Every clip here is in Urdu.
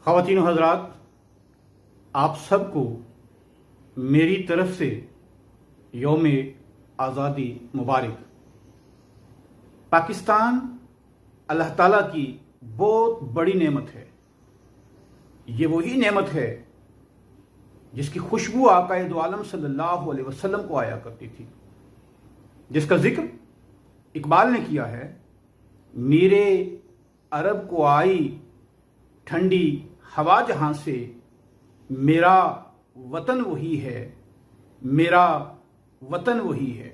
خواتین و حضرات، آپ سب کو میری طرف سے یوم آزادی مبارک۔ پاکستان اللہ تعالیٰ کی بہت بڑی نعمت ہے۔ یہ وہی نعمت ہے جس کی خوشبو آقا دو عالم صلی اللہ علیہ وسلم کو آیا کرتی تھی، جس کا ذکر اقبال نے کیا ہے: میرے عرب کو آئی ٹھنڈی ہوا جہاں سے، میرا وطن وہی ہے، میرا وطن وہی ہے۔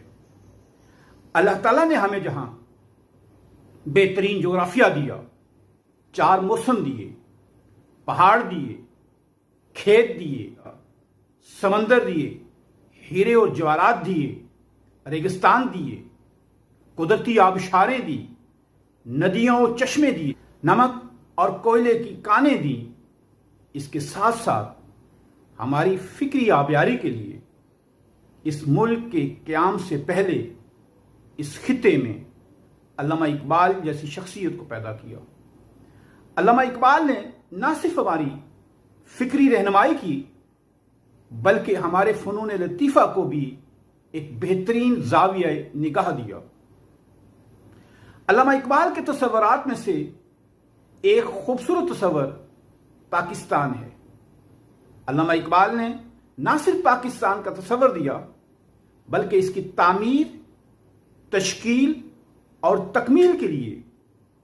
اللہ تعالیٰ نے ہمیں جہاں بہترین جغرافیہ دیا، 4 موسم دیے، پہاڑ دیے، کھیت دیے، سمندر دیے، ہیرے اور جواہرات دیے، ریگستان دیے، قدرتی آبشاریں دی، ندیاں اور چشمے دیے، نمک اور کوئلے کی کانیں دی، اس کے ساتھ ساتھ ہماری فکری آبیاری کے لیے اس ملک کے قیام سے پہلے اس خطے میں علامہ اقبال جیسی شخصیت کو پیدا کیا۔ علامہ اقبال نے نہ صرف ہماری فکری رہنمائی کی بلکہ ہمارے فنون لطیفہ کو بھی ایک بہترین زاویہ نگاہ دیا۔ علامہ اقبال کے تصورات میں سے ایک خوبصورت تصور پاکستان ہے۔ علامہ اقبال نے نہ صرف پاکستان کا تصور دیا بلکہ اس کی تعمیر، تشکیل اور تکمیل کے لیے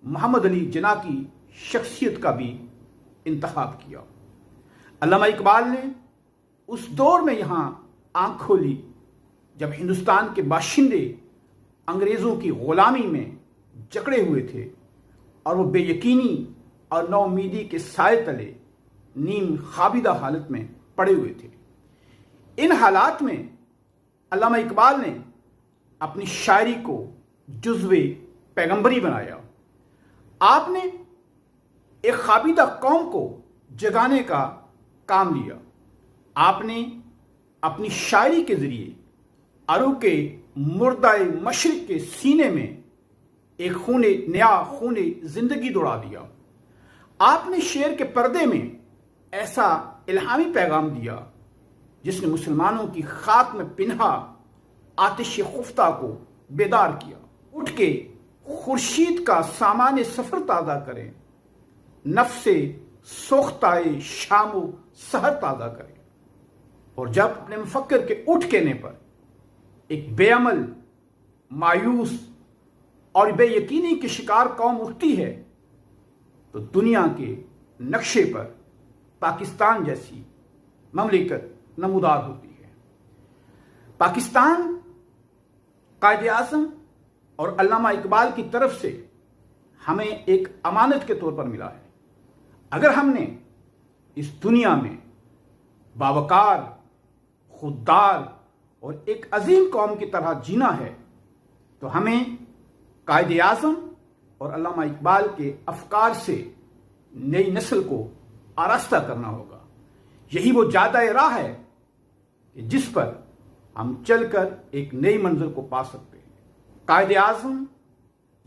محمد علی جناح کی شخصیت کا بھی انتخاب کیا۔ علامہ اقبال نے اس دور میں یہاں آنکھ کھولی جب ہندوستان کے باشندے انگریزوں کی غلامی میں جکڑے ہوئے تھے اور وہ بے یقینی اور نا امیدی کے سائے تلے نیم خوابیدہ حالت میں پڑے ہوئے تھے۔ ان حالات میں علامہ اقبال نے اپنی شاعری کو جزو پیغمبری بنایا۔ آپ نے ایک خوابیدہ قوم کو جگانے کا کام لیا۔ آپ نے اپنی شاعری کے ذریعے عروق مردہ مشرق کے سینے میں ایک نیا خون زندگی دوڑا دیا۔ آپ نے شعر کے پردے میں ایسا الہامی پیغام دیا جس نے مسلمانوں کی خاک میں پنہا آتش خفتہ کو بیدار کیا۔ اٹھ کے خورشید کا سامان سفر تازہ کریں، نفس سوختہ شام و سحر تازہ کریں۔ اور جب اپنے مفکر کے اٹھ کہنے پر ایک بے عمل، مایوس اور بے یقینی کی شکار قوم اٹھتی ہے تو دنیا کے نقشے پر پاکستان جیسی مملکت نمودار ہوتی ہے۔ پاکستان قائد اعظم اور علامہ اقبال کی طرف سے ہمیں ایک امانت کے طور پر ملا ہے۔ اگر ہم نے اس دنیا میں باوقار، خوددار اور ایک عظیم قوم کی طرح جینا ہے تو ہمیں قائد اعظم اور علامہ اقبال کے افکار سے نئی نسل کو آراستہ کرنا ہوگا۔ یہی وہ جادہ راہ ہے کہ جس پر ہم چل کر ایک نئی منزل کو پا سکتے ہیں۔ قائد اعظم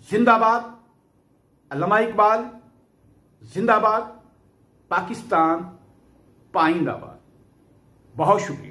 زندہ باد، علامہ اقبال زندہ باد، پاکستان پائندہ باد۔ بہت شکریہ۔